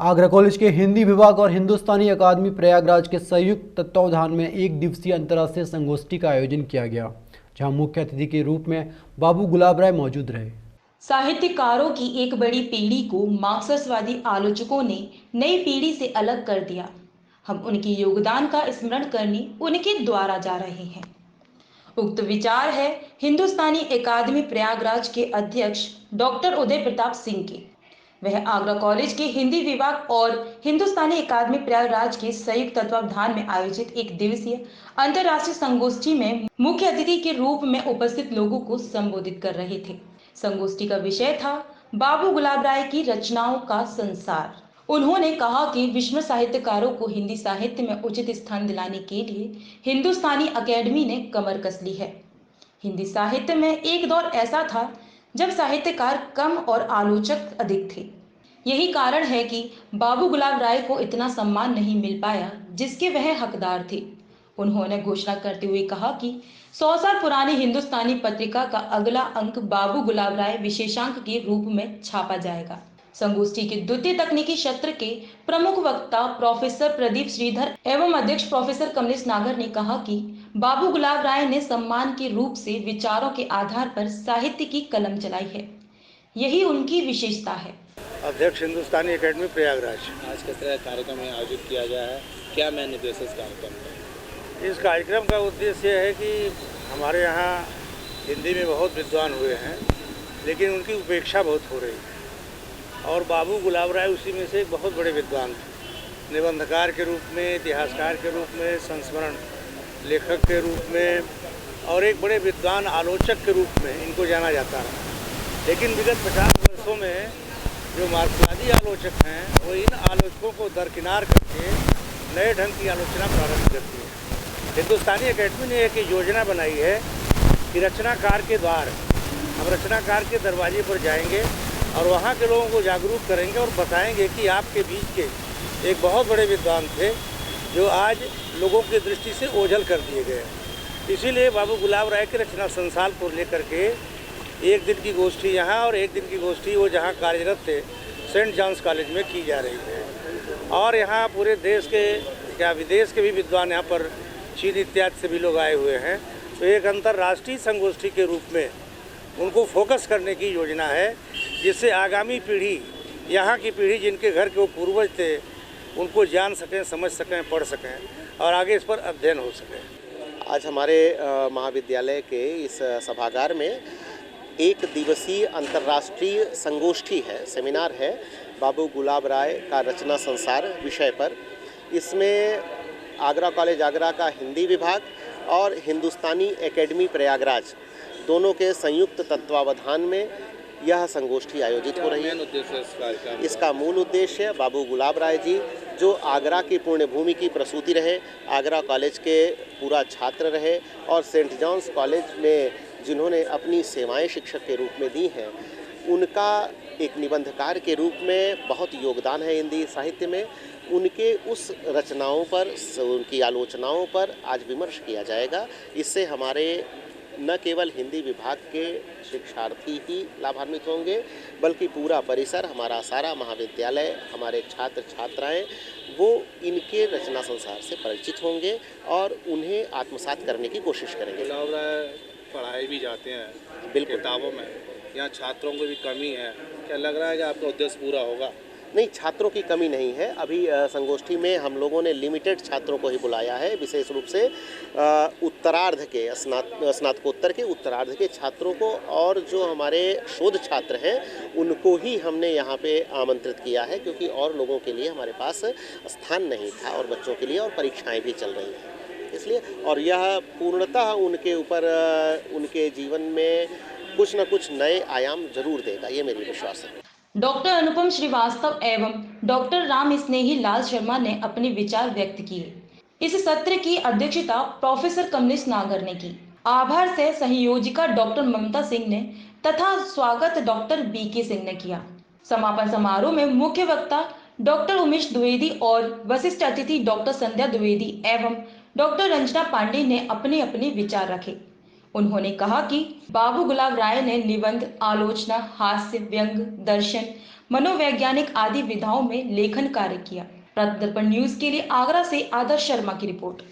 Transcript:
Agra college के हिंदी विभाग और हिंदुस्तानी अकादमी प्रयागराज के संयुक्त तत्वावधान में एक दिवसीय अंतर्राष्ट्रीय संगोष्ठी का आयोजन किया गया, जहां मुख्य अतिथि के रूप में बाबू गुलाब राय मौजूद रहे। साहित्यकारों की एक बड़ी पीढ़ी को मार्क्सवादी आलोचकों ने नई पीढ़ी से अलग कर दिया। हम उनके योगदान का स्मरण करने उनके द्वारा जा रहे हैं। उक्त विचार है हिंदुस्तानी अकादमी प्रयागराज के अध्यक्ष डॉक्टर उदय प्रताप सिंह के। वह आगरा कॉलेज के हिंदी विभाग और हिंदुस्तानी अकादमी प्रयागराज के संयुक्त तत्वावधान में आयोजित एक दिवसीय अंतर्राष्ट्रीय संगोष्ठी में मुख्य अतिथि के रूप में उपस्थित लोगों को संबोधित कर रहे थे। संगोष्ठी का विषय था बाबू गुलाब राय की रचनाओं का संसार। उन्होंने कहा कि विश्व साहित्यकारों को हिंदी साहित्य में उचित स्थान दिलाने के लिए हिंदुस्तानी अकेडमी ने कमर कस ली है। हिंदी साहित्य में एक दौर ऐसा था जब साहित्यकार कम और आलोचक अधिक थे। यही कारण है कि बाबू गुलाब राय को इतना सम्मान नहीं मिल पाया जिसके वह हकदार थे। उन्होंने घोषणा करते हुए कहा कि 100 साल पुरानी हिंदुस्तानी पत्रिका का अगला अंक बाबू गुलाब राय विशेषांक के रूप में छापा जाएगा। संगोष्ठी के द्वितीय तकनीकी सत्र के प्रमुख वक्ता प्रोफेसर प्रदीप श्रीधर एवं अध्यक्ष प्रोफेसर कमलेश नागर ने कहा कि बाबू गुलाब राय ने सम्मान के रूप से विचारों के आधार पर साहित्य की कलम चलाई है। यही उनकी विशेषता है। अध्यक्ष हिंदुस्तानी अकेडमी प्रयागराज। आज किस तरह कार्यक्रम आयोजित किया गया है, क्या मेन उद्देश्य इस कार्यक्रम का? इस कार्यक्रम का उद्देश्य है कि हमारे यहाँ हिंदी में बहुत विद्वान हुए हैं, लेकिन उनकी उपेक्षा बहुत हो रही है और बाबू गुलाब राय उसी में से एक बहुत बड़े विद्वान थे। निबंधकार के रूप में, इतिहासकार के रूप में, संस्मरण लेखक के रूप में और एक बड़े विद्वान आलोचक के रूप में इनको जाना जाता है। लेकिन विगत 50 वर्षों में जो मार्क्सवादी आलोचक हैं वो इन आलोचकों को दरकिनार करके नए ढंग की आलोचना प्रारंभ करती है। हिंदुस्तानी अकेडमी ने एक योजना बनाई है कि रचनाकार के द्वार, हम रचनाकार के दरवाजे पर जाएंगे और वहाँ के लोगों को जागरूक करेंगे और बताएंगे कि आपके बीच के एक बहुत बड़े विद्वान थे जो आज लोगों की दृष्टि से ओझल कर दिए गए। इसीलिए बाबू गुलाब राय के रचना संसार को लेकर के एक दिन की गोष्ठी यहाँ और एक दिन की गोष्ठी वो जहाँ कार्यरत थे सेंट जॉन्स कॉलेज में की जा रही है। और यहाँ पूरे देश के क्या विदेश के भी विद्वान यहाँ पर, चीन इत्यादि से भी लोग आए हुए हैं। तो एक अंतर्राष्ट्रीय संगोष्ठी के रूप में उनको फोकस करने की योजना है, जिससे आगामी पीढ़ी, यहाँ की पीढ़ी जिनके घर के वो पूर्वज थे, उनको जान सकें, समझ सकें, पढ़ सकें और आगे इस पर अध्ययन हो सके। आज हमारे महाविद्यालय के इस सभागार में एक दिवसीय अंतर्राष्ट्रीय संगोष्ठी है, सेमिनार है बाबू गुलाब राय का रचना संसार विषय पर। इसमें आगरा कॉलेज आगरा का हिंदी विभाग और हिंदुस्तानी अकेडमी प्रयागराज दोनों के संयुक्त तत्वावधान में यह संगोष्ठी आयोजित हो रही है। इसका मूल उद्देश्य बाबू गुलाब राय जी जो आगरा की पुण्यभूमि की प्रसूति रहे, आगरा कॉलेज के पूरा छात्र रहे और सेंट जॉन्स कॉलेज में जिन्होंने अपनी सेवाएं शिक्षक के रूप में दी हैं, उनका एक निबंधकार के रूप में बहुत योगदान है हिंदी साहित्य में। उनके उस रचनाओं पर, उनकी आलोचनाओं पर आज विमर्श किया जाएगा। इससे हमारे न केवल हिंदी विभाग के शिक्षार्थी ही लाभान्वित होंगे, बल्कि पूरा परिसर, हमारा सारा महाविद्यालय, हमारे छात्र छात्राएं वो इनके रचना संसार से परिचित होंगे और उन्हें आत्मसात करने की कोशिश करेंगे। गुलाब राय पढ़ाए भी जाते हैं बिल्कुल किताबों में, यहाँ छात्रों की भी कमी है, क्या लग रहा है कि आपका उद्देश्य पूरा होगा? नहीं, छात्रों की कमी नहीं है। अभी संगोष्ठी में हम लोगों ने लिमिटेड छात्रों को ही बुलाया है, विशेष रूप से उत्तरार्ध के स्नातकोत्तर के उत्तरार्ध के छात्रों को और जो हमारे शोध छात्र हैं उनको ही हमने यहाँ पे आमंत्रित किया है, क्योंकि और लोगों के लिए हमारे पास स्थान नहीं था और बच्चों के लिए और परीक्षाएं भी चल रही हैं इसलिए। और यह पूर्णतः उनके ऊपर, उनके जीवन में कुछ न कुछ नए आयाम जरूर देगा, ये मेरी विश्वास है। डॉक्टर अनुपम श्रीवास्तव एवं डॉक्टर राम स्नेही लाल शर्मा ने अपने विचार व्यक्त किए। इस सत्र की अध्यक्षता प्रोफेसर कमलेश नागर ने की। आभार से सहयोजिका डॉक्टर ममता सिंह ने तथा स्वागत डॉक्टर बीके सिंह ने किया। समापन समारोह में मुख्य वक्ता डॉक्टर उमेश द्विवेदी और वरिष्ठ अतिथि डॉक्टर संध्या द्विवेदी एवं डॉक्टर रंजना पांडे ने अपने अपने विचार रखे। उन्होंने कहा कि बाबू गुलाब राय ने निबंध, आलोचना, हास्य, व्यंग, दर्शन, मनोवैज्ञानिक आदि विधाओं में लेखन कार्य किया। प्रताप दर्पण न्यूज के लिए आगरा से आदर्श शर्मा की रिपोर्ट।